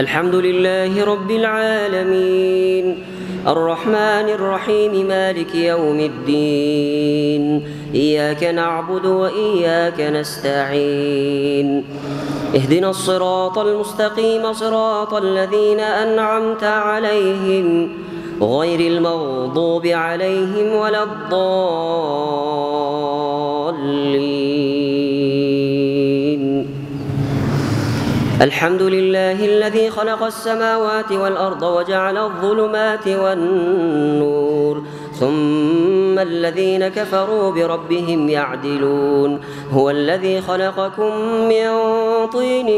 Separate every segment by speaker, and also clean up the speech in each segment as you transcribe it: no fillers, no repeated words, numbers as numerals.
Speaker 1: الحمد لله رب العالمين الرحمن الرحيم مالك يوم الدين إياك نعبد وإياك نستعين اهدنا الصراط المستقيم صراط الذين أنعمت عليهم غير المغضوب عليهم ولا الضالين. الحمد لله الذي خلق السماوات والأرض وجعل الظلمات والنور ثم الذين كفروا بربهم يعدلون. هو الذي خلقكم من طين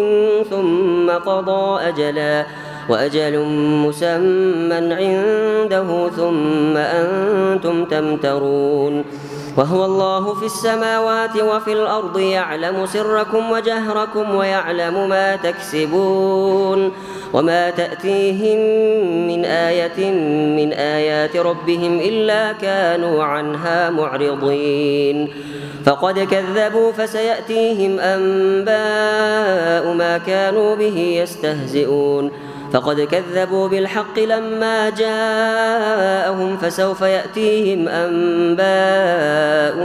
Speaker 1: ثم قضى أجلا وأجل مسمى عنده ثم أنتم تمترون. وهو الله في السماوات وفي الأرض يعلم سركم وجهركم ويعلم ما تكسبون وما تأتيهم من آية من آيات ربهم إلا كانوا عنها معرضين. فقد كذبوا فسيأتيهم أنباء ما كانوا به يستهزئون. فقد كذبوا بالحق لما جاءهم فسوف يأتيهم أنباء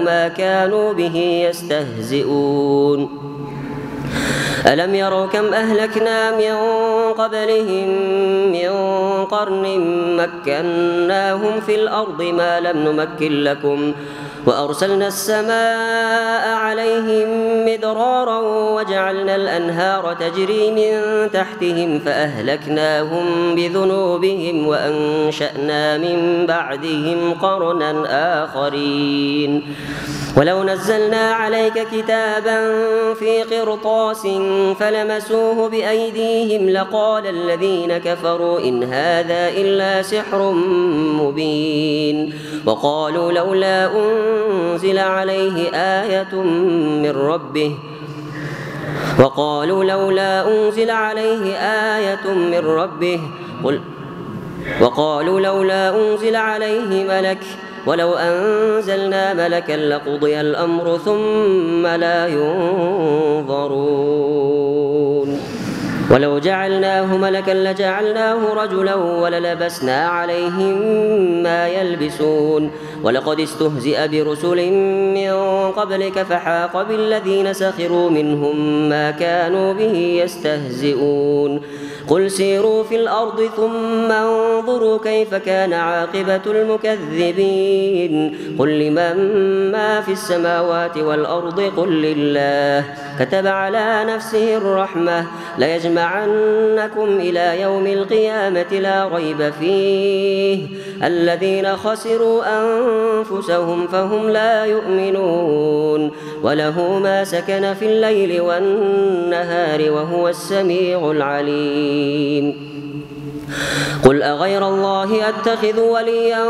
Speaker 1: ما كانوا به يستهزئون. ألم يروا كم أهلكنا من قبلهم من قرن مكناهم في الأرض ما لم نمكن لكم وأرسلنا السماء عليهم مدرارا وجعلنا الأنهار تجري من تحتهم فأهلكناهم بذنوبهم وأنشأنا من بعدهم قرنا آخرين. ولو نزلنا عليك كتابا في قرطاس فلمسوه بأيديهم لقال الذين كفروا إن هذا إلا سحر مبين. وقالوا لولا أنزل عليه آية من ربه وقالوا لولا أنزل عليه ملك ولو أنزلنا ملكا لقضي الأمر ثم لا ينظرون. ولو جعلناه ملكا لجعلناه رجلا وللبسنا عليهم ما يلبسون. ولقد استهزئ برسل من قبلك فحاق بالذين سخروا منهم ما كانوا به يستهزئون. قل سيروا في الأرض ثم انظروا كيف كان عاقبة المكذبين. قل لمن ما في السماوات والأرض قل لله كتب على نفسه الرحمة ليجمعنكم إلى يوم القيامة لا ريب فيه الذين خسروا أنفسهم فهم لا يؤمنون. وله ما سكن في الليل والنهار وهو السميع العليم. قل أغير الله أتخذ وليا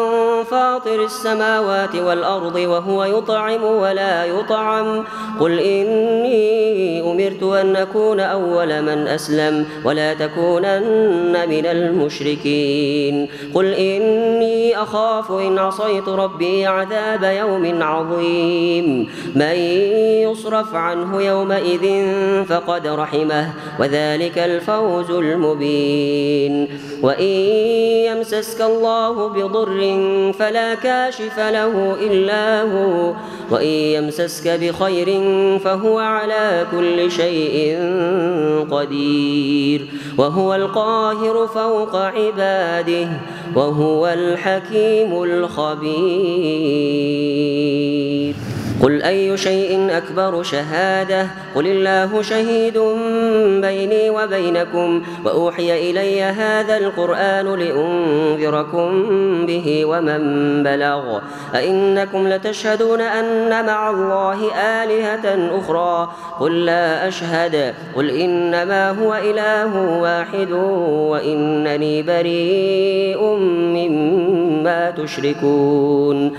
Speaker 1: فاطر السماوات والأرض وهو يطعم ولا يطعم. قل إني أمرت أن أكون أول من أسلم ولا تكونن من المشركين. قل إني أخاف إن عصيت ربي عذاب يوم عظيم. من يصرف عنه يومئذ فقد رحمه وذلك الفوز المبين. وإن يمسسك الله بضر فلا كاشف له إلا هو وإن يمسسك بخير فهو على كل شيء قدير وهو القاهر فوق عباده وهو الحكيم الخبير. قل أي شيء أكبر شهادة قل الله شهيد بيني وبينكم وأوحي إلي هذا القرآن لأنذركم به ومن بلغ أئنكم لتشهدون أن مع الله آلهة أخرى قل لا أشهد قل إنما هو إله واحد وإنني بريء مما تشركون.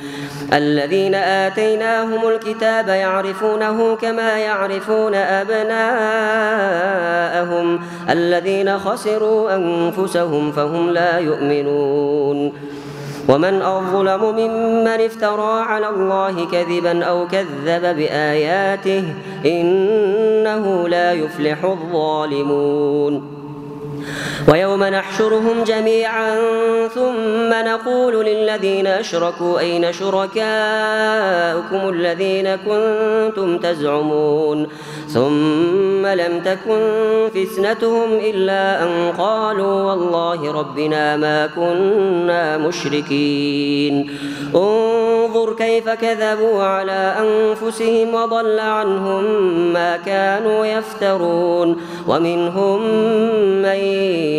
Speaker 1: الذين آتيناهم الكتاب يعرفونه كما يعرفون أبناءهم الذين خسروا أنفسهم فهم لا يؤمنون. ومن أظلم ممن افترى على الله كذبا أو كذب بآياته إنه لا يفلح الظالمون. ويوم نحشرهم جميعا ثم نقول للذين أشركوا أين شركاؤكم الذين كنتم تزعمون ثم لم تكن فتنتهم إلا أن قالوا والله ربنا ما كنا مشركين انظر كيف كذبوا على أنفسهم وضل عنهم ما كانوا يفترون ومنهم من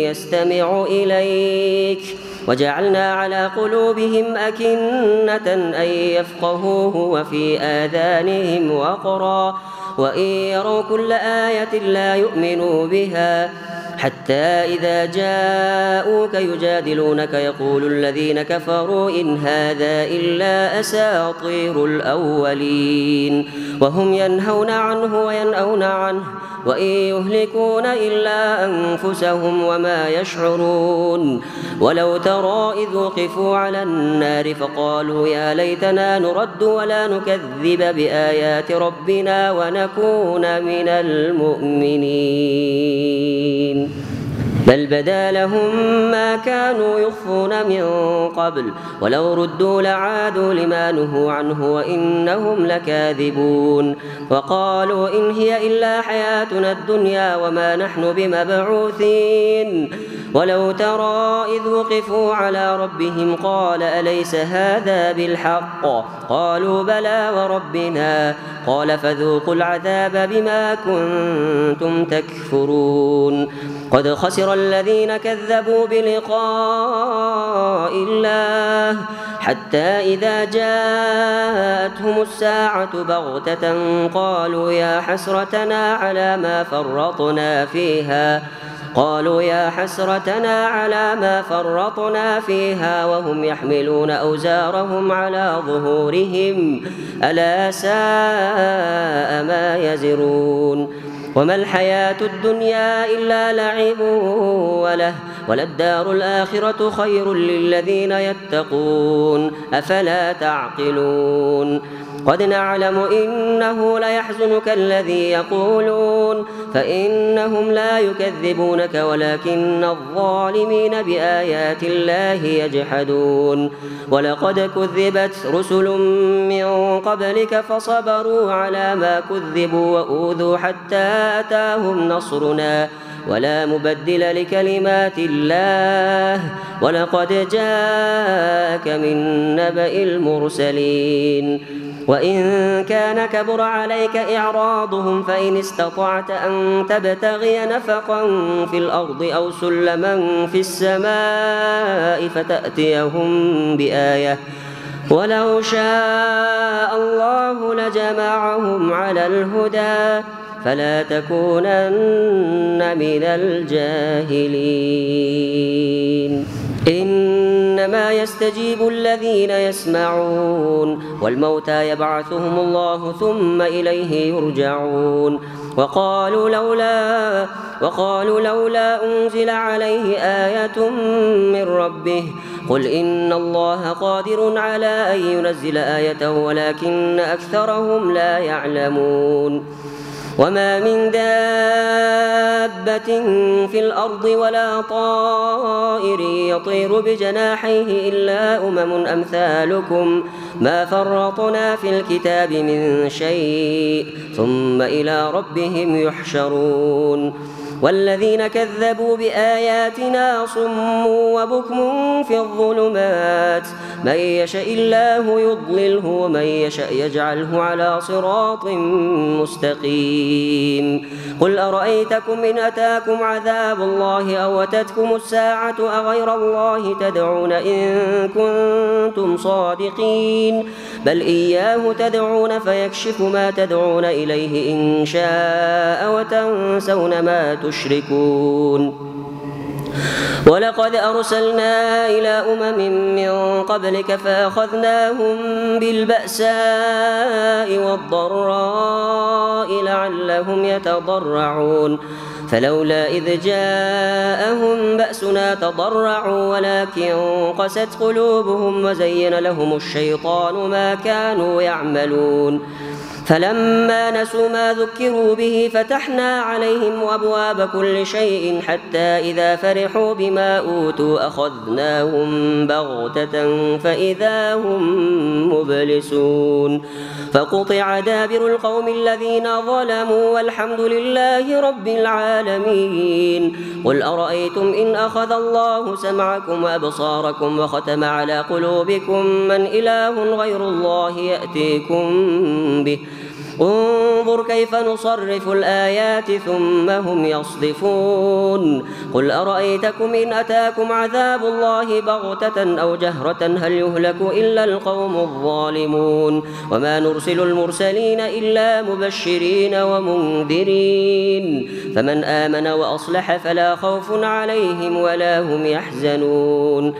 Speaker 1: يستمع إليك وجعلنا على قلوبهم أكنة أن يفقهوه وفي آذانهم وقرا وإن يروا كل آية لا يؤمنوا بها حتى إذا جاءوك يجادلونك يقول الذين كفروا إن هذا إلا أساطير الأولين وهم ينهون عنه وينأون عنه وإن يهلكون إلا أنفسهم وما يشعرون ولو ترى إذ وقفوا على النار فقالوا يا ليتنا نرد ولا نكذب بآيات ربنا ونكون من المؤمنين بل بدا لهم ما كانوا يخفون من قبل ولو ردوا لعادوا لما نهوا عنه وإنهم لكاذبون وقالوا إن هي إلا حياتنا الدنيا وما نحن بمبعوثين ولو ترى إذ وقفوا على ربهم قال أليس هذا بالحق قالوا بلى وربنا قال فذوقوا العذاب بما كنتم تكفرون قد خسر الذين كذبوا بلقاء الله حتى إذا جاءتهم الساعة بغتة قالوا يا حسرتنا على ما فرطنا فيها وهم يحملون أوزارهم على ظهورهم ألا ساء ما يزرون وما الحياة الدنيا إلا لعب وللدار الآخرة خير للذين يتقون أفلا تعقلون قد نعلم إنه ليحزنك الذي يقولون فإنهم لا يكذبونك ولكن الظالمين بآيات الله يجحدون ولقد كذبت رسل من قبلك فصبروا على ما كذبوا وأوذوا حتى أتاهم نصرنا ولا مبدل لكلمات الله ولقد جاءك من نبأ المرسلين وإن كان كبر عليك إعراضهم فإن استطعت أن تبتغي نفقا في الأرض أو سلما في السماء فتأتيهم بآية ولو شاء الله لجمعهم على الهدى فلا تكونن من الجاهلين إنما يستجيب الذين يسمعون والموتى يبعثهم الله ثم إليه يرجعون وقالوا لولا أنزل عليه آية من ربه قل إن الله قادر على أن ينزل آية ولكن أكثرهم لا يعلمون وما من دابة في الأرض ولا طائر يطير بجناحيه إلا أمثالكم ما فرطنا في الكتاب من شيء ثم إلى ربهم يحشرون والذين كذبوا بآياتنا صم وبكم في الظلمات من يشاء الله يضلله ومن يشاء يجعله على صراط مستقيم قل أرأيتكم إن أتاكم عذاب الله أو أتتكم الساعة أغير الله تدعون إن كنتم صادقين بل إياه تدعون فيكشف ما تدعون إليه إن شاء وتنسون ما تشركون ولقد أرسلنا إلى أمم من قبلك فأخذناهم بالبأساء والضراء لعلهم يتضرعون فلولا إذ جاءهم بأسنا تضرعوا ولكن قست قلوبهم وزين لهم الشيطان ما كانوا يعملون فلما نسوا ما ذكروا به فتحنا عليهم أبواب كل شيء حتى إذا فرحوا بما أوتوا أخذناهم بغتة فإذا هم مبلسون فقطع دابر القوم الذين ظلموا والحمد لله رب العالمين قل أرأيتم إن أخذ الله سمعكم وأبصاركم وختم على قلوبكم من إله غير الله يأتيكم به انظر كيف نصرف الآيات ثم هم يصدفون قل أرأيتكم إن أتاكم عذاب الله بغتة أو جهرة هل يهلك إلا القوم الظالمون وما نرسل المرسلين إلا مبشرين ومنذرين فمن آمن وأصلح فلا خوف عليهم ولا هم يحزنون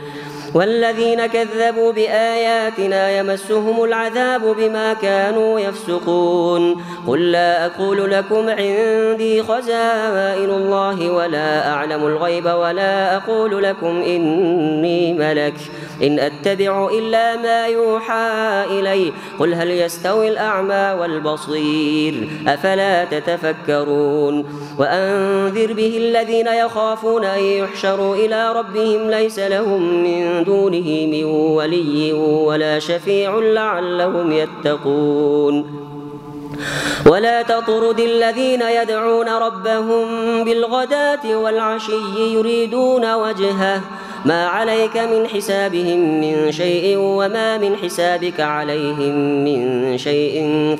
Speaker 1: والذين كذبوا بآياتنا يمسهم العذاب بما كانوا يفسقون قل لا أقول لكم عندي خزائن الله ولا أعلم الغيب ولا أقول لكم إني ملك إن أتبع إلا ما يوحى إلي قل هل يستوي الأعمى والبصير أفلا تتفكرون وأنذر به الذين يخافون أن يحشروا إلى ربهم ليس لهم من دونه من ولي ولا شفيع لعلهم يتقون ولا تطرد الذين يدعون ربهم بالغداة والعشي يريدون وجهه ما عليك من حسابهم من شيء وما من حسابك عليهم من شيء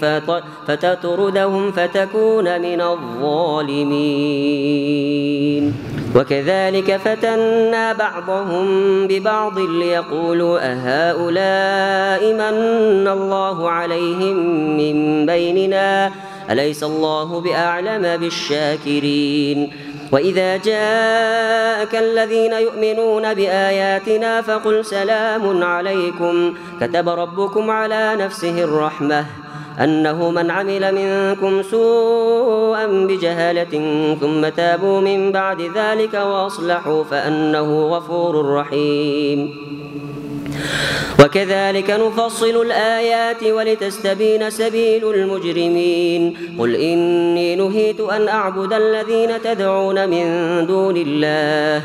Speaker 1: فتطردهم فتكون من الظالمين وكذلك فتنا بعضهم ببعض ليقولوا أهؤلاء من الله عليهم من بيننا أليس الله بأعلم بالشاكرين وإذا جاءك الذين يؤمنون بآياتنا فقل سلام عليكم كتب ربكم على نفسه الرحمة أنه من عمل منكم سوءا بجهالة ثم تابوا من بعد ذلك وأصلحوا فأنه غفور رحيم وكذلك نفصل الآيات ولتستبين سبيل المجرمين قل إني نهيت أن أعبد الذين تدعون من دون الله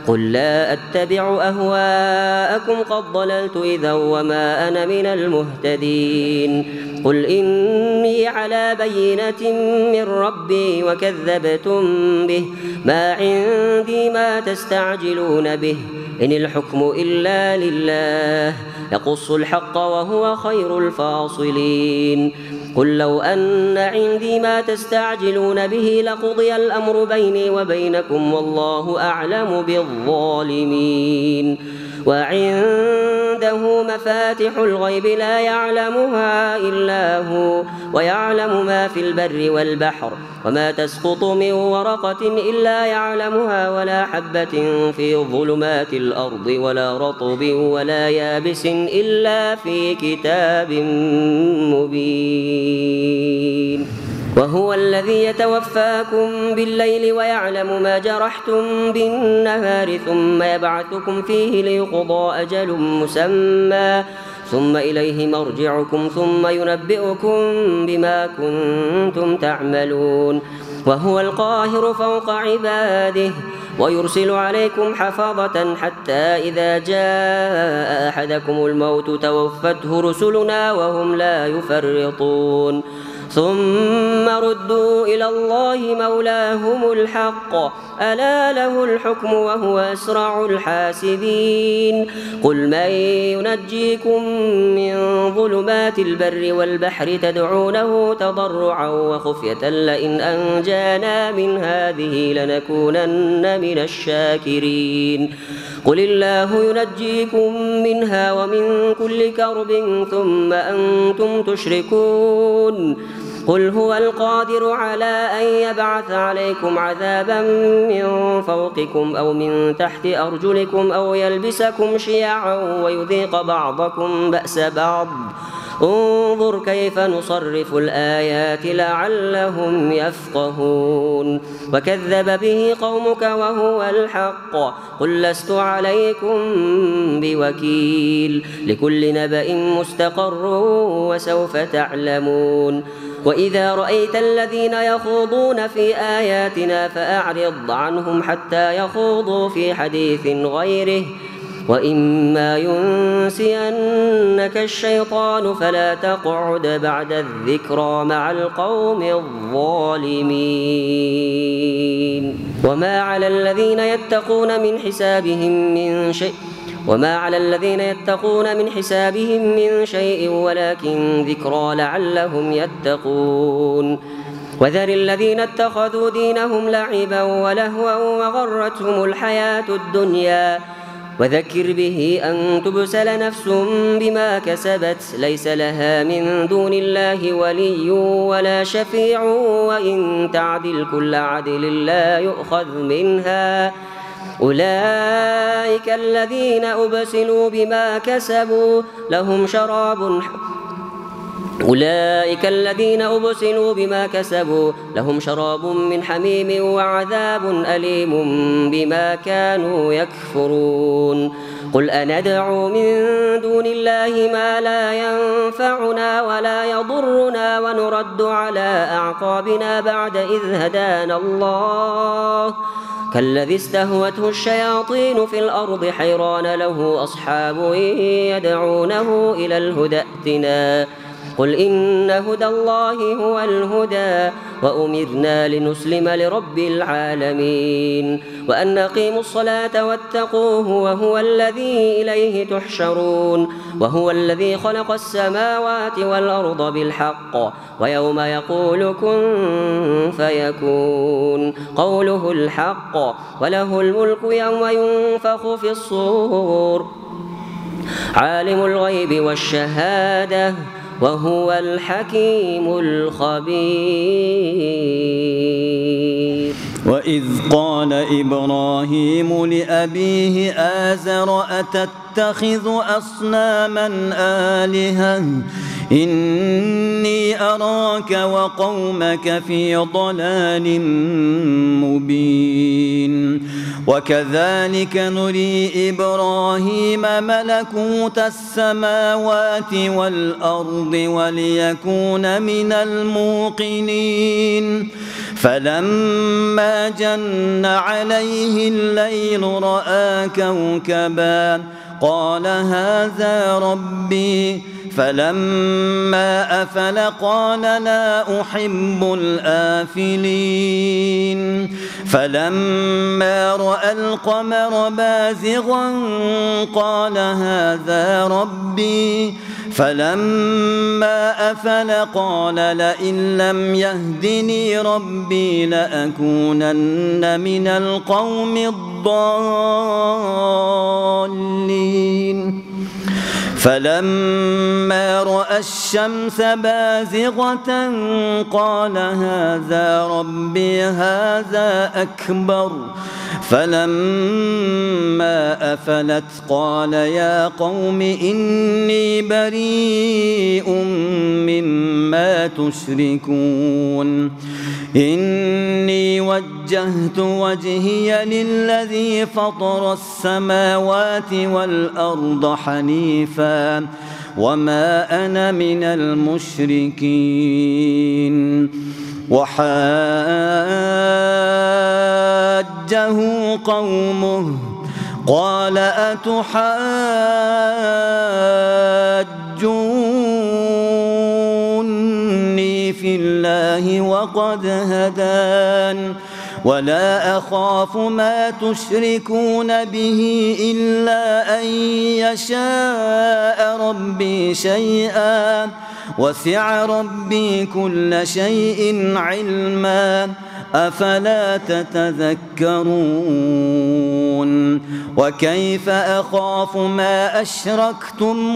Speaker 1: قل لا أتبع أهواءكم قد ضللت إذا وما أنا من المهتدين قل إني على بينة من ربي وكذبتم به ما عندي ما تستعجلون به إن الحكم إلا لله يقص الحق وهو خير الفاصلين قل لو أن عندي ما تستعجلون به لقضي الأمر بيني وبينكم والله أعلم بالظالمين وعنده مفاتح الغيب لا يعلمها إلا هو ويعلم ما في البر والبحر وما تسقط من ورقة إلا يعلمها ولا حبة في ظلمات الأرض ولا رطب ولا يابس إلا في كتاب مبين وهو الذي يتوفاكم بالليل ويعلم ما جرحتم بالنهار ثم يبعثكم فيه ليقضى أجل مسمى ثم إليه مرجعكم ثم ينبئكم بما كنتم تعملون وهو القاهر فوق عباده ويرسل عليكم حفظة حتى إذا جاء أحدكم الموت توفته رسلنا وهم لا يفرطون ثم ردوا إلى الله مولاهم الحق ألا له الحكم وهو أسرع الحاسبين قل من ينجيكم من ظلمات البر والبحر تدعونه تضرعا وخفية لئن أنجانا من هذه لنكونن من الشاكرين قل الله ينجيكم منها ومن كل كرب ثم أنتم تشركون قل هو القادر على أن يبعث عليكم عذابا من فوقكم أو من تحت أرجلكم أو يلبسكم شيعا ويذيق بعضكم بأس بعض انظر كيف نصرف الآيات لعلهم يفقهون وكذب به قومك وهو الحق قل لست عليكم بوكيل لكل نبأ مستقر وسوف تعلمون وإذا رأيت الذين يخوضون في آياتنا فأعرض عنهم حتى يخوضوا في حديث غيره وإما ينسينك الشيطان فلا تقعد بعد الذكرى مع القوم الظالمين وما على الذين يتقون من حسابهم من شيء ولكن ذكرى لعلهم يتقون وذر الذين اتخذوا دينهم لعبا ولهوا وغرتهم الحياة الدنيا وذكر به أن تبسل نفس بما كسبت ليس لها من دون الله ولي ولا شفيع وإن تعدل كل عدل لا يؤخذ منها أولئك الذين أبسلوا بما كسبوا لهم شراب من حميم وعذاب أليم بما كانوا يكفرون قل أندعو من دون الله ما لا ينفعنا ولا يضرنا ونرد على أعقابنا بعد إذ هدانا الله كالذي استهوته الشياطين في الأرض حيران له أصحاب يدعونه إلى الهدى ائتنا قل إن هدى الله هو الهدى وأمرنا لنسلم لرب العالمين وأن أقيموا الصلاة واتقوه وهو الذي إليه تحشرون وهو الذي خلق السماوات والأرض بالحق ويوم يقول كن فيكون قوله الحق وله الملك يوم ينفخ في الصور عالم الغيب والشهادة وهو الحكيم الخبير
Speaker 2: وإذ قال إبراهيم لأبيه آزر أتتخذ أصناما آلهة إني أراك وقومك في ضلال مبين وكذلك نري إبراهيم ملكوت السماوات والأرض وليكون من الموقنين فلما جن عليه الليل رأى كوكبا قال هذا ربي فلما أفل قال لا أحب الآفلين فلما رأى القمر بازغا قال هذا ربي فلما أفل قال لئن لم يهدني ربي لأكونن من القوم الضالين فلما رأى الشمس بازغة قال هذا ربي هذا أكبر فلما أفلت قال يا قوم إني بريء مما تشركون إني وجهت وجهي للذي فطر السماوات والأرض حنيفا وما أنا من المشركين وحاجه قومه قال أتحاجوني في الله وقد هدان ولا أخاف ما تشركون به إلا أن يشاء ربي شيئا وسع ربي كل شيء علما أفلا تتذكرون وكيف أخاف ما أشركتم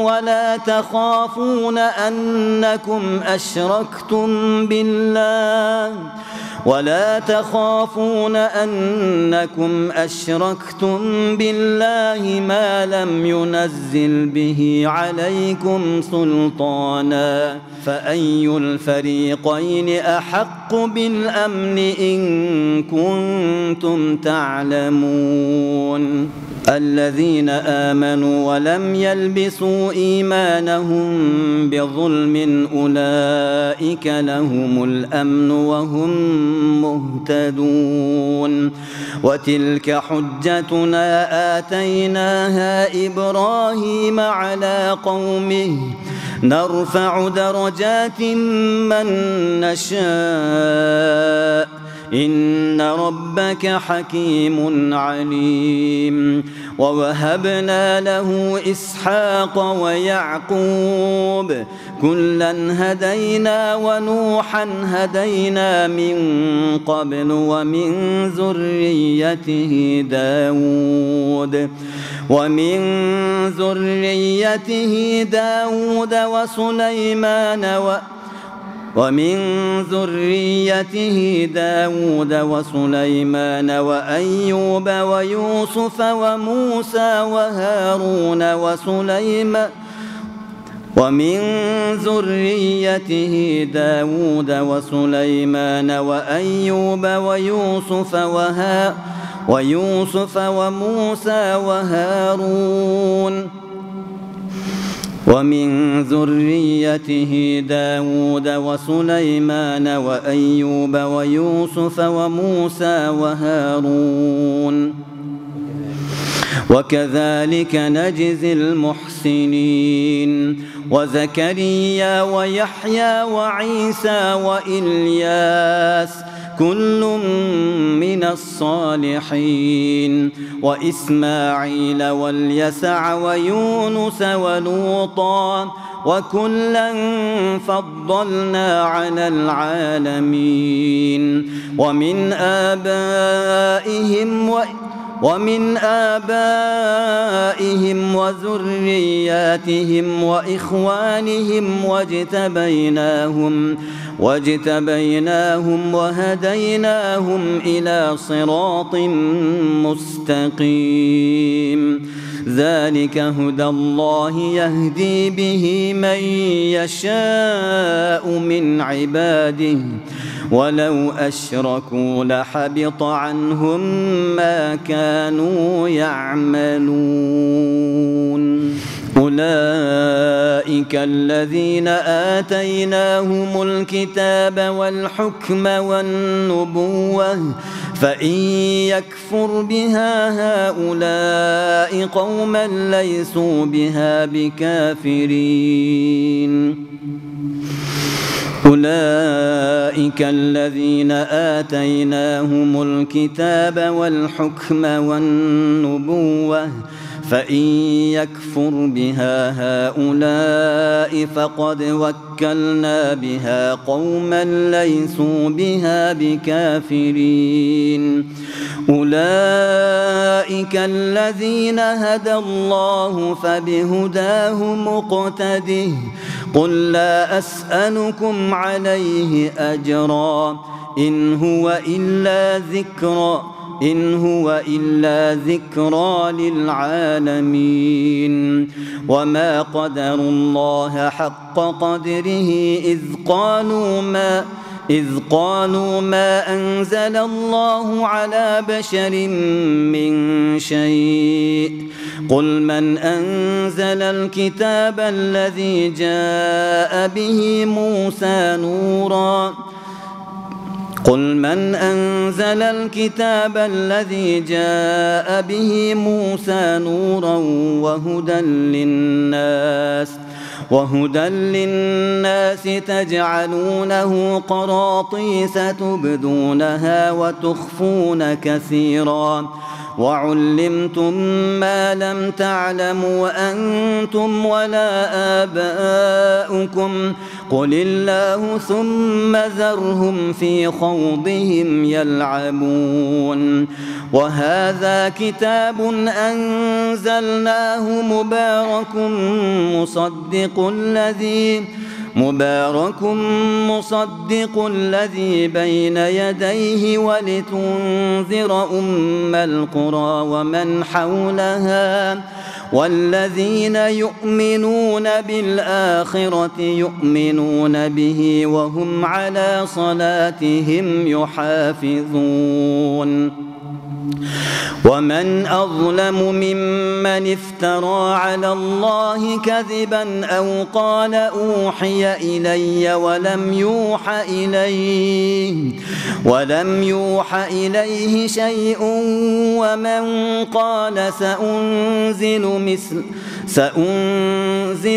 Speaker 2: ولا تخافون أنكم أشركتم بالله ما لم ينزل به عليكم سلطانا فأي الفريقين أحق بالأمن إن كنتم تعلمون الذين آمنوا ولم يلبسوا إيمانهم بظلم أولئك لهم الأمن وهم مهتدون وتلك حجتنا آتيناها إبراهيم على قومه نرفع درجات من نشاء إن ربك حكيم عليم ووهبنا له إسحاق ويعقوب كلا هدينا ونوحا هدينا من قبل ومن ذريته داود وسليمان وأيوب ويوسف وموسى وهارون ومن ذريته داود وسليمان وأيوب ويوسف وموسى وهارون ومن ذريته داود وسليمان وأيوب ويوسف وموسى وهارون وكذلك نجزي المحسنين وزكريا ويحيى وعيسى وإلياس كل من الصالحين وإسماعيل واليسع ويونس ولوطا وكلا فضلنا على العالمين ومن آبائهم وذرياتهم وإخوانهم واجتبيناهم وهديناهم إلى صراط مستقيم ذلك هدى الله يهدي به من يشاء من عباده ولو أشركوا لحبط عنهم ما كانوا يعملون أولئك الذين آتيناهم الكتاب والحكم والنبوة فإن يكفر بها هؤلاء قوما ليسوا بها بكافرين أولئك الذين آتيناهم الكتاب والحكم والنبوة فإن يكفر بها هؤلاء فقد وكلنا بها قوما ليسوا بها بكافرين أولئك الذين هدى الله فبهداه مقتده قل لا أسألكم عليه أجرا إن هو إلا ذكرى للعالمين وما قدروا الله حق قدره إذ قالوا ما أنزل الله على بشر من شيء قل من أنزل الكتاب الذي جاء به موسى نورا وهدى للناس تجعلونه قراطيس تبدونها وتخفون كثيرا وعلمتم ما لم تعلموا أنتم ولا آباؤكم قل الله ثم ذرهم في خوضهم يلعبون وهذا كتاب أنزلناه مصدق الذي بين يديه ولتنذر أم القرى ومن حولها والذين يؤمنون بالآخرة يؤمنون به وهم على صلاتهم يحافظون ومن أظلم ممن افترى على الله كذبا أو قال أوحي إلي ولم يوح إليه شيء ومن قال سأنزل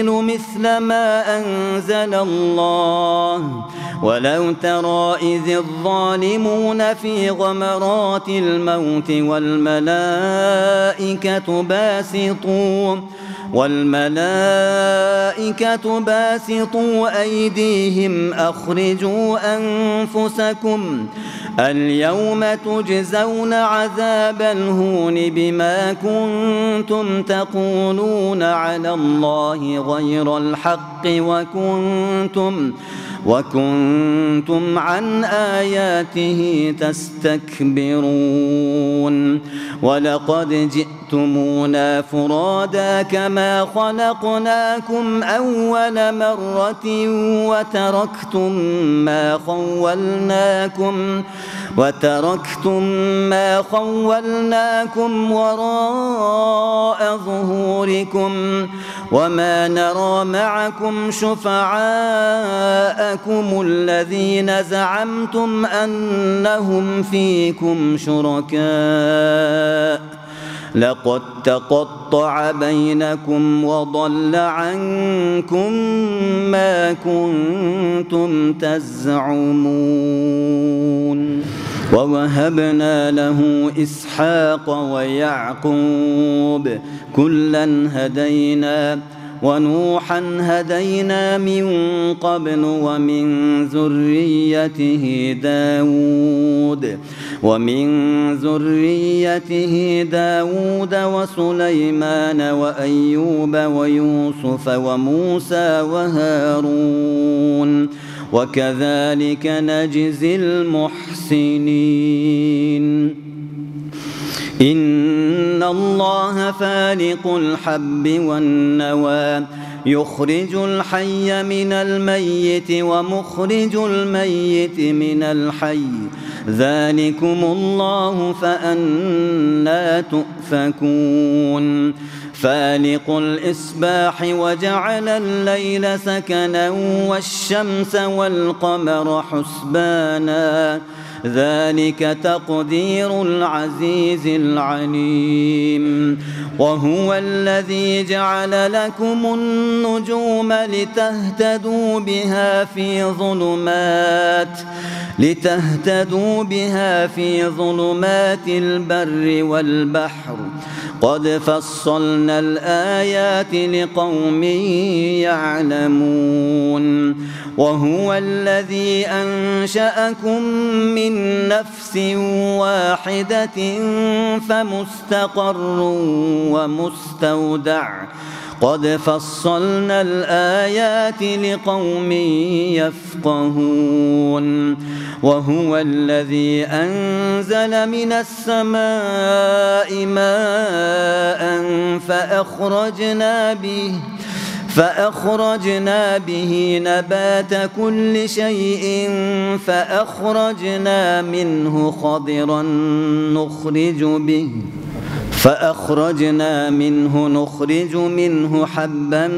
Speaker 2: مثل ما أنزل الله ولو ترى إذ الظالمون في غمرات الموت والملائكة باسطوا أيديهم أخرجوا أنفسكم اليوم تجزون عذاب الهون بما كنتم تقولون على الله غير الحق وكنتم عن آياته تستكبرون ولقد جئتمونا فرادا كما خلقناكم أول مرة وتركتم ما خولناكم وراء ظهوركم وما نرى معكم شفعاءكم الذين زعمتم أنهم فيكم شركاء لقد تقطع بينكم وضل عنكم ما كنتم تزعمون ووهبنا له إسحاق ويعقوب كلا هدينا ونوحا هدينا من قبل ومن ذريته داود وسليمان وأيوب ويوسف وموسى وهارون وكذلك نجزي المحسنين إن الله فالق الحب والنوى يخرج الحي من الميت ومخرج الميت من الحي ذلكم الله فأنى تؤفكون فالق الإصباح وجعل الليل سكنا والشمس والقمر حسبانا ذلك تقدير العزيز العليم وهو الذي جعل لكم النجوم لتهتدوا بها في ظلمات البر والبحر قد فصلنا الآيات لقوم يعلمون وهو الذي أنشأكم من نفس واحدة فمستقر ومستودع قد فصلنا الآيات لقوم يفقهون وهو الذي أنزل من السماء ماء فأخرجنا به نبات كل شيء فأخرجنا منه نخرج منه حبا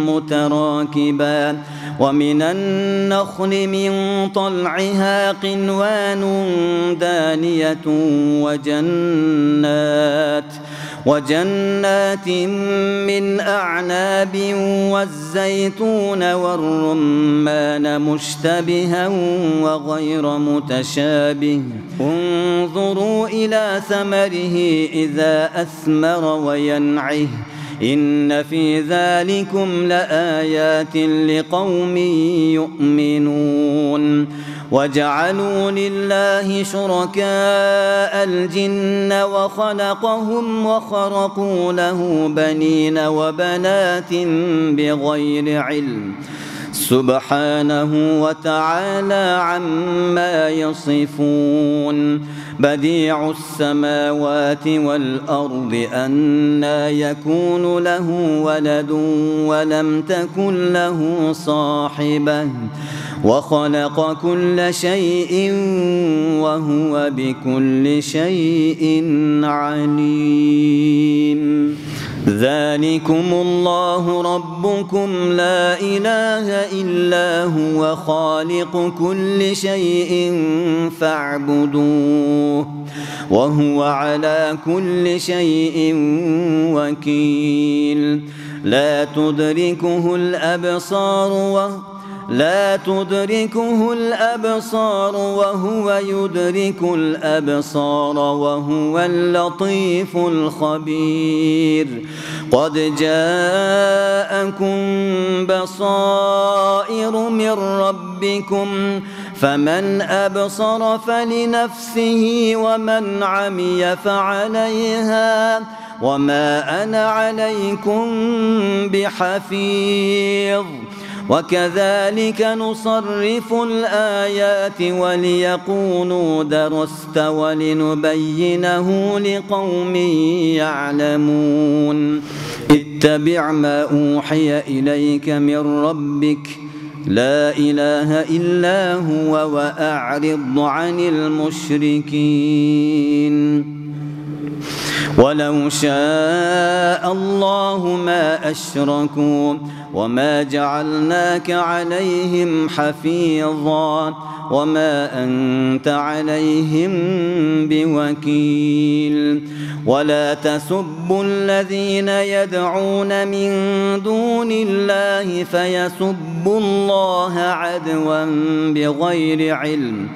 Speaker 2: متراكبا ومن النخل من طلعها قنوان دانية وجنات من أعناب والزيتون والرمان مشتبها وغير متشابه انظروا إلى ثمره إذا أثمر وينعه إن في ذلكم لآيات لقوم يؤمنون وجعلوا لله شركاء الجن وخلقهم وخرقوا له بنين وبنات بغير علم سبحانه وتعالى عما يصفون بديع السماوات والأرض أنى يكون له ولد ولم تكن له صاحبة وخلق كل شيء وهو بكل شيء عليم ذلكم الله ربكم لا إله إلا هو خالق كل شيء فاعبدوه وهو على كل شيء وكيل لا تدركه الأبصار وهو يدرك الأبصار وهو اللطيف الخبير قد جاءكم بصائر من ربكم فمن أبصر فلنفسه ومن عمي فعليها وما أنا عليكم بحفيظ وكذلك نصرف الآيات وليقولوا درست ولنبينه لقوم يعلمون اتبع ما أوحي إليك من ربك لا إله إلا هو وأعرض عن المشركين ولو شاء الله ما أشركوا وما جعلناك عليهم حفيظا وما أنت عليهم بوكيل ولا تسبوا الذين يدعون من دون الله فيسبوا الله عدوا بغير علم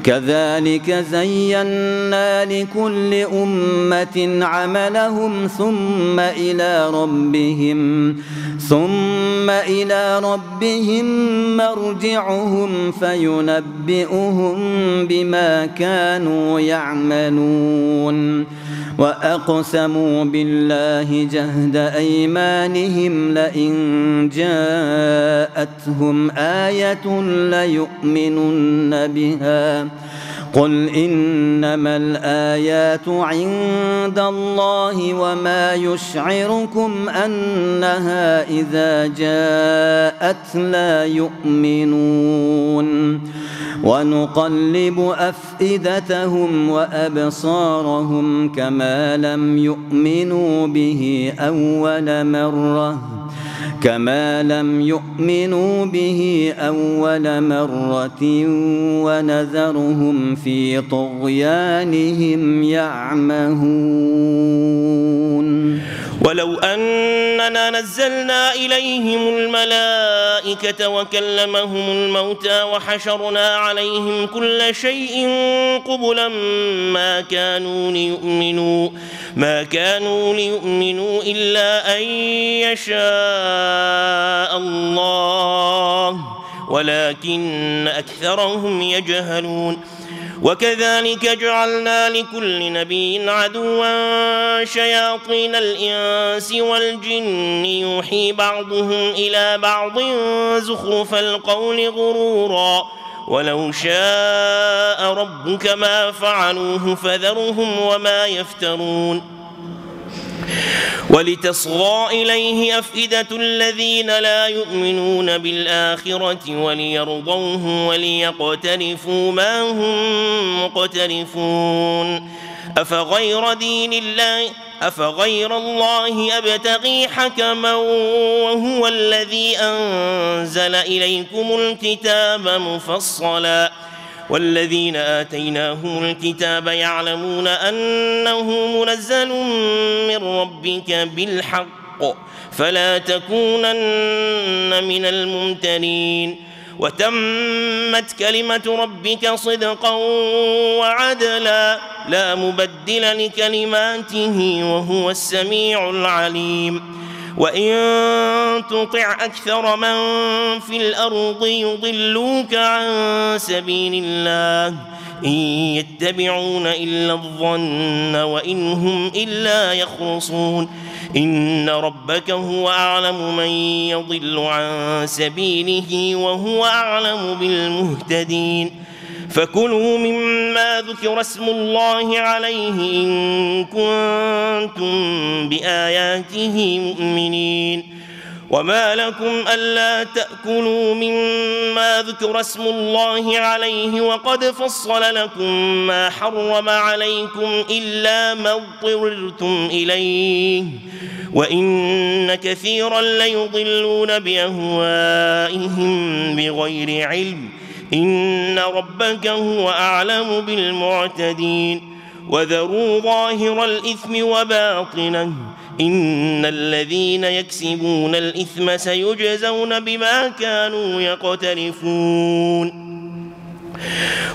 Speaker 2: كذلك زينا لكل أمة عملهم ثم إلى ربهم مرجعهم فينبئهم بما كانوا يعملون وأقسموا بالله جهد أيمانهم لئن جاءتهم آية ليؤمنن بها قل إنما الآيات عند الله وما يشعركم أنها إذا جاءت لا يؤمنون ونقلب أفئدتهم وأبصارهم كما لم يؤمنوا به أول مرة ونذرهم في طغيانهم يعمهون
Speaker 3: ولو أننا نزلنا إليهم الملائكة وكلمهم الموتى وحشرنا عليهم كل شيء قبلا ما كانوا ليؤمنوا إلا أن يشاء الله ولكن أكثرهم يجهلون وكذلك جعلنا لكل نبي عدوا شياطين الإنس والجن يوحي بعضهم إلى بعض زخرف القول غرورا ولو شاء ربك ما فعلوه فذرهم وما يفترون ولتصغى إليه أفئدة الذين لا يؤمنون بالآخرة وليرضوه وليقترفوا ما هم مقترفون أفغير الله أبتغي حكما وهو الذي أنزل إليكم الكتاب مفصلا والذين آتيناهم الكتاب يعلمون أنه منزل من ربك بالحق فلا تكونن من الممترين وتمت كلمة ربك صدقا وعدلا لا مبدل لكلماته وهو السميع العليم وإن تطع أكثر من في الأرض يضلوك عن سبيل الله إن يتبعون إلا الظن وإن هم إلا يخرصون إن ربك هو أعلم من يضل عن سبيله وهو أعلم بالمهتدين فكلوا مما ذكر اسم الله عليه إن كنتم بآياته مؤمنين وما لكم ألا تأكلوا مما ذكر اسم الله عليه وقد فصل لكم ما حرم عليكم إلا ما اضطررتم إليه وإن كثيرا ليضلون بأهوائهم بغير علم إن ربك هو أعلم بالمعتدين وذروا ظاهر الإثم وباطنه إن الذين يكسبون الإثم سيجزون بما كانوا يقترفون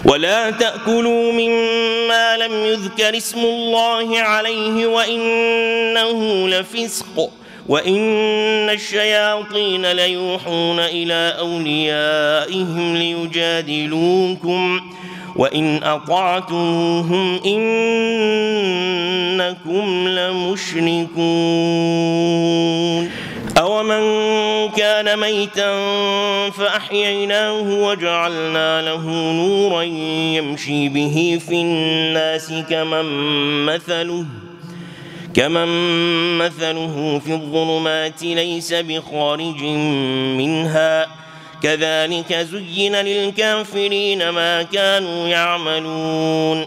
Speaker 3: ولا تأكلوا مما لم يذكر اسم الله عليه وإنه لفسق وإن الشياطين ليوحون إلى أوليائهم ليجادلوكم وإن أطعتموهم إنكم لمشركون أومن كان ميتا فأحييناه وجعلنا له نورا يمشي به في الناس كمن مثله في الظلمات ليس بخارج منها كذلك زين للكافرين ما كانوا يعملون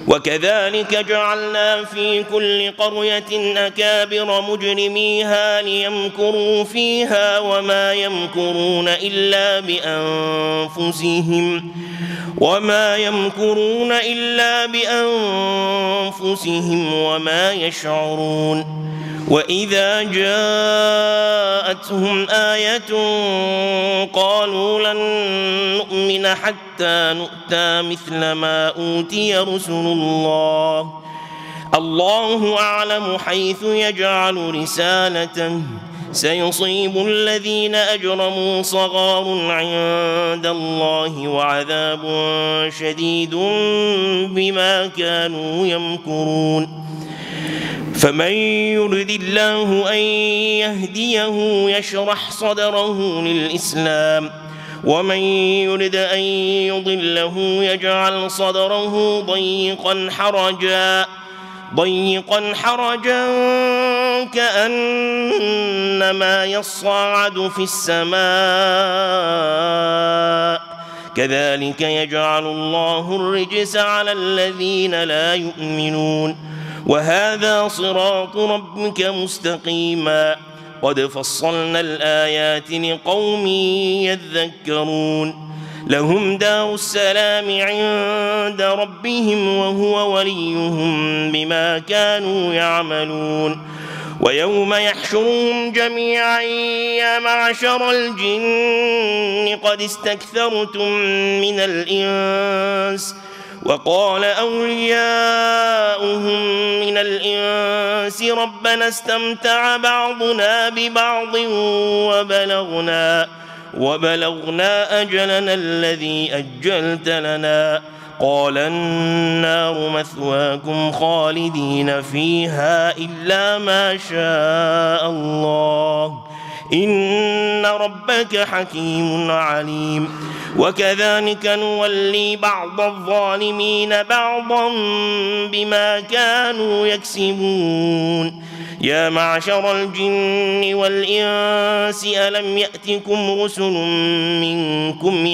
Speaker 3: وكذلك جعلنا في كل قرية أكابر مجرميها ليمكروا فيها وما يمكرون إلا بأنفسهم وما يشعرون وإذا جاءتهم آية قالوا لن نؤمن حتى نؤتى مثل ما أوتي رسل الله أعلم حيث يجعل رسالته سيصيب الذين أجرموا صغار عند الله وعذاب شديد بما كانوا يمكرون فمن يرد الله أن يهديه يشرح صدره للإسلام ومن يرد أن يضله يجعل صدره ضيقا حرجا كأنما يصعد في السماء كذلك يجعل الله الرجس على الذين لا يؤمنون وهذا صراط ربك مستقيما قد فصلنا الآيات لقوم يذكرون لهم دار السلام عند ربهم وهو وليهم بما كانوا يعملون ويوم يحشرهم جميعا يا معشر الجن قد استكثرتم من الإنس وقال أولياؤهم من الإنس ربنا استمتع بعضنا ببعض وبلغنا أجلنا الذي أجلت لنا قال النار مثواكم خالدين فيها إلا ما شاء الله إن ربك حكيم عليم وكذلك نولي بعض الظالمين بعضا بما كانوا يكسبون يا معشر الجن والإنس ألم يأتكم رسل منكم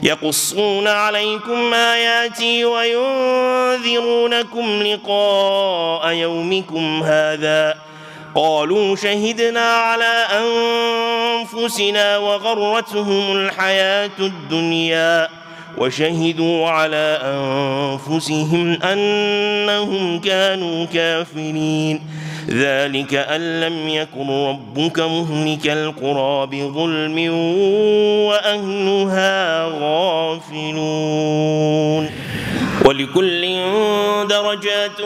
Speaker 3: يقصون عليكم آياتي وينذرونكم لقاء يومكم هذا قالوا شهدنا على أنفسنا وغرتهم الحياة الدنيا وشهدوا على أنفسهم أنهم كانوا كافرين ذلك أن لم يكن ربك مهلك القرى بظلم وأهلها غافلون ولكل درجات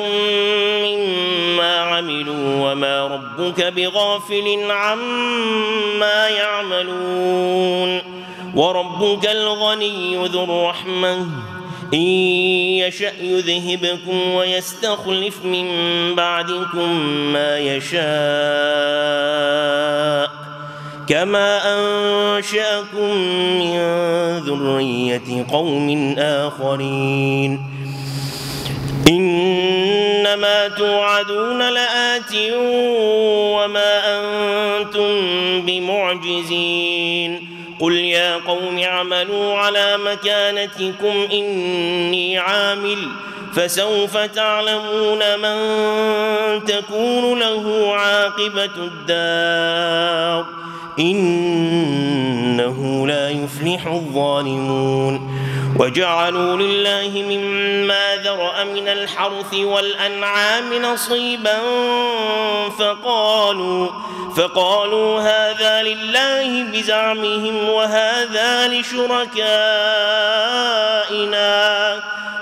Speaker 3: مما عملوا وما ربك بغافل عما يعملون وربك الغني ذو الرحمة إن يشأ يذهبكم ويستخلف من بعدكم ما يشاء كما أنشأكم من ذرية قوم آخرين إنما توعدون لآت وما أنتم بمعجزين قل يا قوم اعملوا على مكانتكم إني عامل فسوف تعلمون من تكون له عاقبة الدار إنه لا يفلح الظالمون وجعلوا لله مما ذرأ من الحرث والأنعام نصيبا فقالوا هذا لله بزعمهم وهذا لشركائنا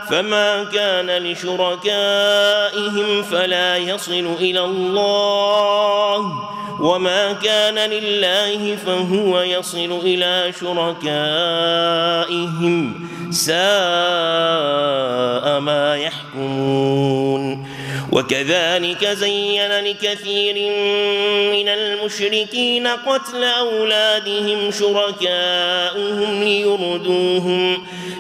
Speaker 3: فما كان لشركائهم فلا يصل إلى الله وما كان لله فهو يصل إلى شركائهم ساء ما يحكمون وكذلك زين لكثير من المشركين قتل أولادهم شركاؤهم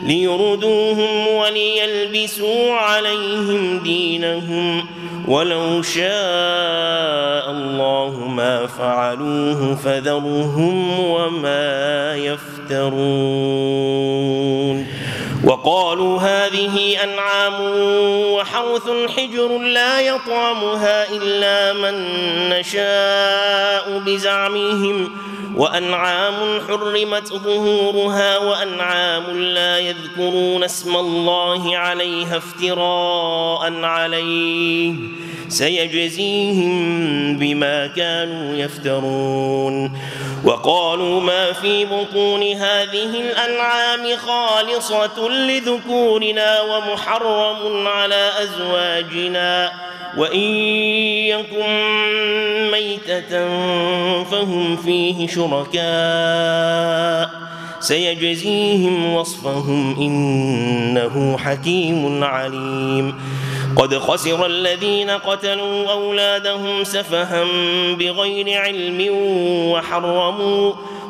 Speaker 3: ليردوهم وليلبسوا عليهم دينهم ولو شاء الله ما فعلوه فذرهم وما يفترون وقالوا هذه أنعام وحرث حجر لا يطعمها إلا من نشاء بزعمهم وأنعام حرمت ظهورها وأنعام لا يذكرون اسم الله عليها افتراء عليه سيجزيهم بما كانوا يفترون وقالوا ما في بطون هذه الأنعام خالصة لذكورنا ومحرم على أزواجنا وإن يكن ميتة فهم فيه شركاء سيجزيهم وصفهم إنه حكيم عليم قد خسر الذين قتلوا أولادهم سفها بغير علم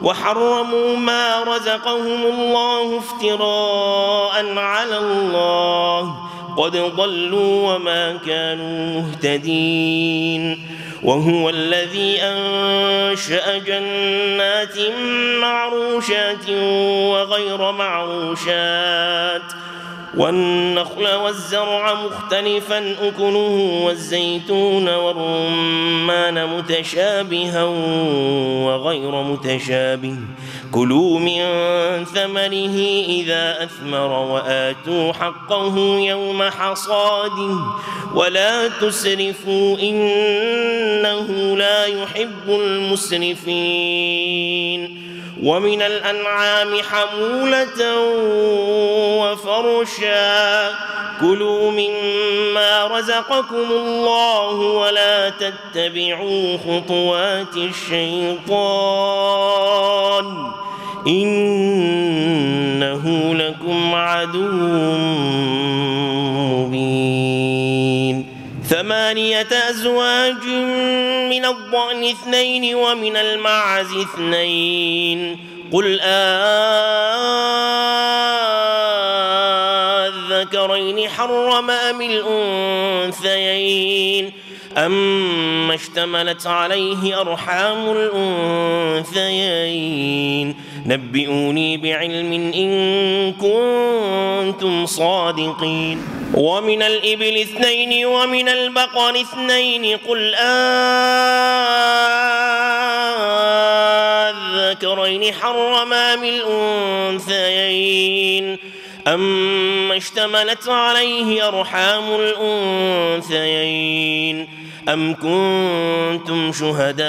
Speaker 3: وحرموا ما رزقهم الله افتراء على الله قد ضلوا وما كانوا مهتدين وهو الذي أنشأ جنات معروشات وغير معروشات والنخل والزرع مختلفا أكله والزيتون والرمان متشابها وغير متشابه كلوا من ثمره إذا أثمر وآتوا حقه يوم حصاده ولا تسرفوا إنه لا يحب المسرفين ومن الأنعام حمولة وفرشا كلوا مما رزقكم الله ولا تتبعوا خطوات الشيطان إنه لكم عدو مبين 8 أزواج من الضأن 2 ومن المعز 2 قل الذكرين حرم أم الأنثيين أما اشتملت عليه أرحام الأنثيين نبئوني بعلم إن كنتم صادقين ومن الإبل 2 ومن البقر 2 قل الذكرين حرم أم الأنثيين أما اشتملت عليه أرحام الأنثيين أم كنتم شهداء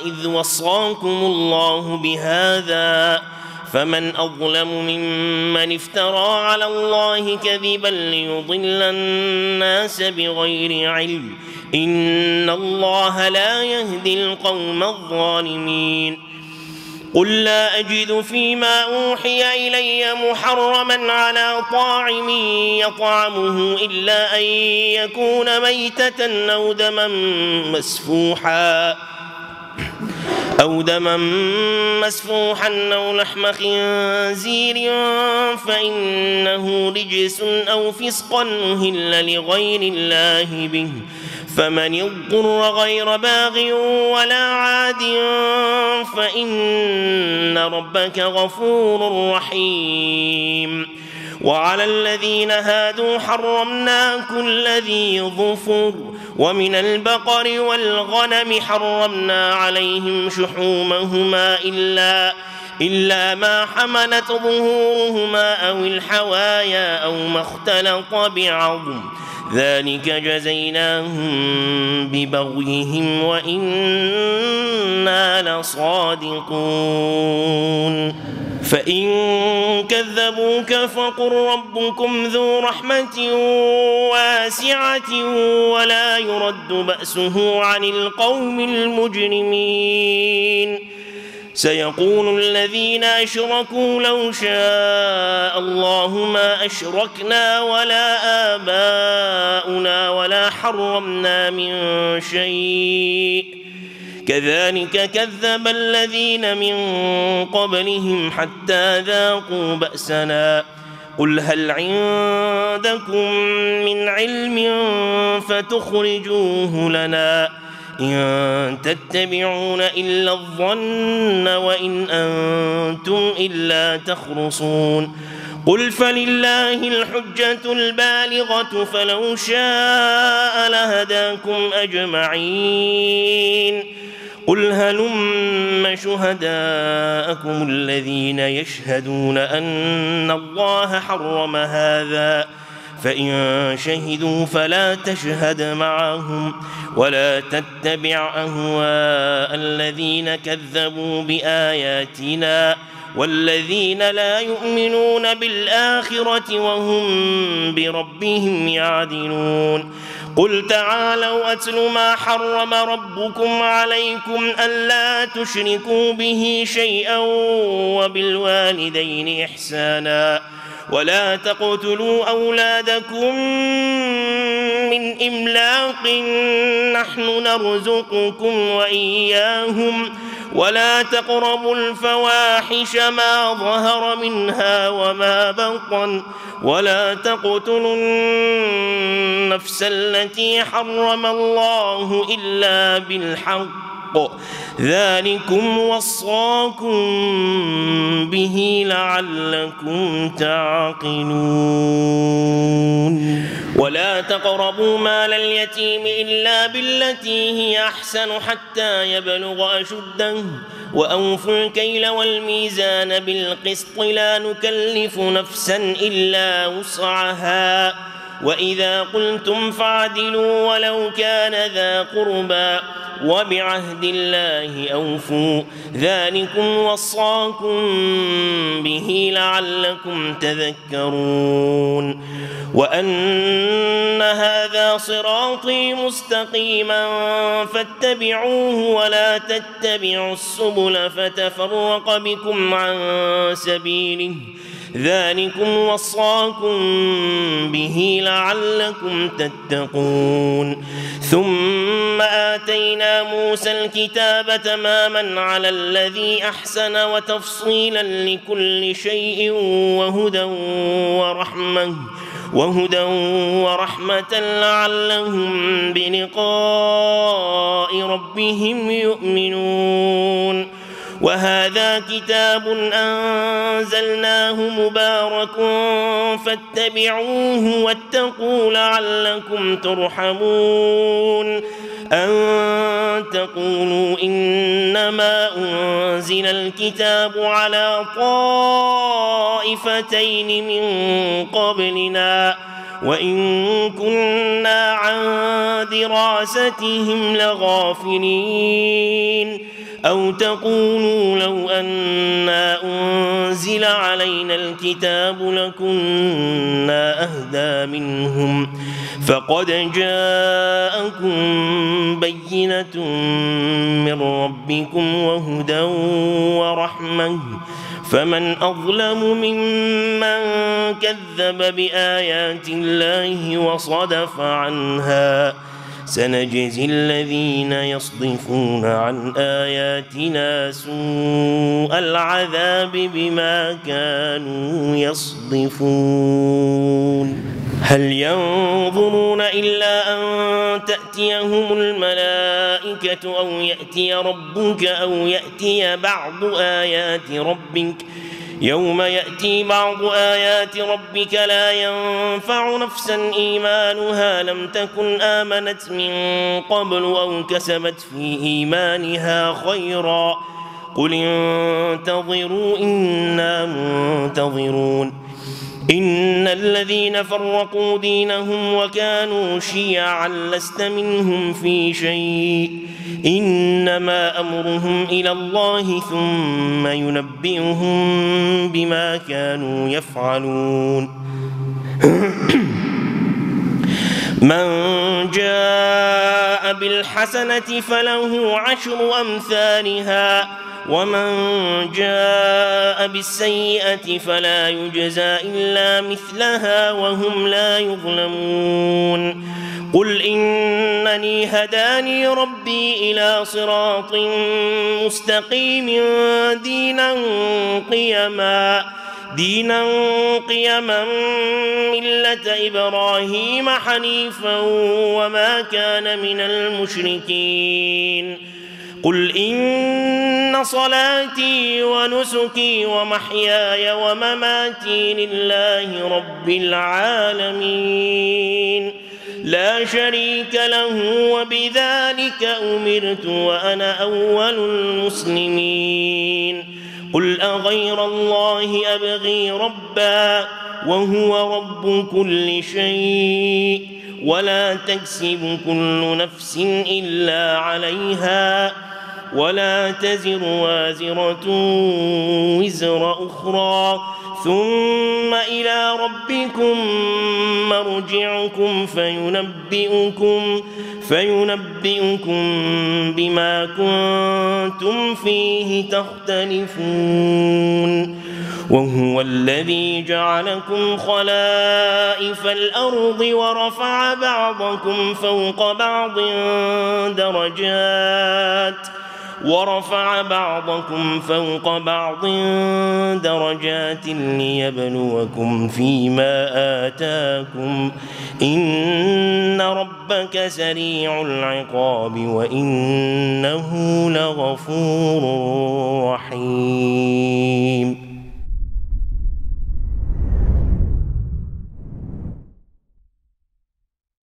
Speaker 3: إذ وصاكم الله بهذا فمن أظلم ممن افترى على الله كذبا ليضل الناس بغير علم إن الله لا يهدي القوم الظالمين قل لا أجد فيما أوحي إلي محرما على طاعم يطعمه إلا أن يكون ميتة أو دما مسفوحا أو لحم خنزير فإنه رجس أو فسقا أهل لغير الله به فمن اضطر غير باغ ولا عاد فإن ربك غفور رحيم وعلى الذين هادوا حرمنا كل ذي ظفر ومن البقر والغنم حرمنا عليهم شحومهما إلا ما حملت ظهورهما أو الحوايا أو ما اختلط بعظم ذلك جزيناهم ببغيهم وإنا لصادقون فإن كذبوك فقل ربكم ذو رحمة واسعة ولا يرد بأسه عن القوم المجرمين سيقول الذين أشركوا لو شاء الله ما أشركنا ولا آباؤنا ولا حرمنا من شيء كذلك كذب الذين من قبلهم حتى ذاقوا بأسنا قل هل عندكم من علم فتخرجوه لنا إن تتبعون إلا الظن وإن أنتم إلا تخرصون قل فلله الحجة البالغة فلو شاء لهداكم أجمعين قل هلم شهداءكم الذين يشهدون أن الله حرم هذا فإن شهدوا فلا تشهد معهم ولا تتبع أهواء الذين كذبوا بآياتنا والذين لا يؤمنون بالآخرة وهم بربهم يعدلون قل تعالوا أتل ما حرم ربكم عليكم ألا تشركوا به شيئا وبالوالدين إحسانا ولا تقتلوا أولادكم من إملاق نحن نرزقكم وإياهم ولا تقربوا الفواحش ما ظهر منها وما بطن ولا تقتلوا النفس التي حرم الله إلا بالحق ذلكم وصاكم به لعلكم تعقلون ولا تقربوا مال اليتيم إلا بالتي هي أحسن حتى يبلغ أشده وأوفوا الكيل والميزان بالقسط لا نكلف نفسا إلا وسعها وإذا قلتم فاعدلوا ولو كان ذا قربى وبعهد الله أوفوا ذلكم وصاكم به لعلكم تذكرون وأن هذا صراطي مستقيما فاتبعوه ولا تتبعوا السبل فتفرق بكم عن سبيله ذلكم وصاكم به لعلكم تتقون ثم آتينا موسى الكتاب تماما على الذي أحسن وتفصيلا لكل شيء وهدى ورحمة لعلهم بلقاء ربهم يؤمنون وهذا كتاب أنزلناه مبارك فاتبعوه واتقوا لعلكم ترحمون أن تقولوا إنما أنزل الكتاب على طائفتين من قبلنا وإن كنا عن دراستهم لغافلين أو تقولوا لو أنا أنزل علينا الكتاب لكنا أهدى منهم فقد جاءكم بينة من ربكم وهدى ورحمة فمن أظلم ممن كذب بآيات الله وصدف عنها سنجزي الذين يصدفون عن آياتنا سوء العذاب بما كانوا يصدفون هل ينظرون إلا أن تأتيهم الملائكة أو يأتي ربك أو يأتي بعض آيات ربك يوم يأتي بعض آيات ربك لا ينفع نفسا إيمانها لم تكن آمنت من قبل أو كسبت في إيمانها خيرا قل انتظروا إنا منتظرون إن الذين فرقوا دينهم وكانوا شيعا لست منهم في شيء إنما أمرهم إلى الله ثم ينبئهم بما كانوا يفعلون من جاء بالحسنة فله عشر أمثالها ومن جاء بالسيئة فلا يجزى إلا مثلها وهم لا يظلمون قل إنني هداني ربي إلى صراط مستقيم دينا قيما ملة إبراهيم حنيفا وما كان من المشركين قل إن صلاتي ونسكي ومحياي ومماتي لله رب العالمين لا شريك له وبذلك أمرت وأنا أول المسلمين قل أغير الله أبغي ربا وهو رب كل شيء ولا تكسب كل نفس إلا عليها ولا تزر وازرة وزر أخرى ثم إلى ربكم مرجعكم فينبئكم بما كنتم فيه تختلفون وهو الذي جعلكم خلائف الأرض ورفع بعضكم فوق بعض درجات ليبلوكم فيما آتاكم إن ربك سريع العقاب وإنه لغفور رحيم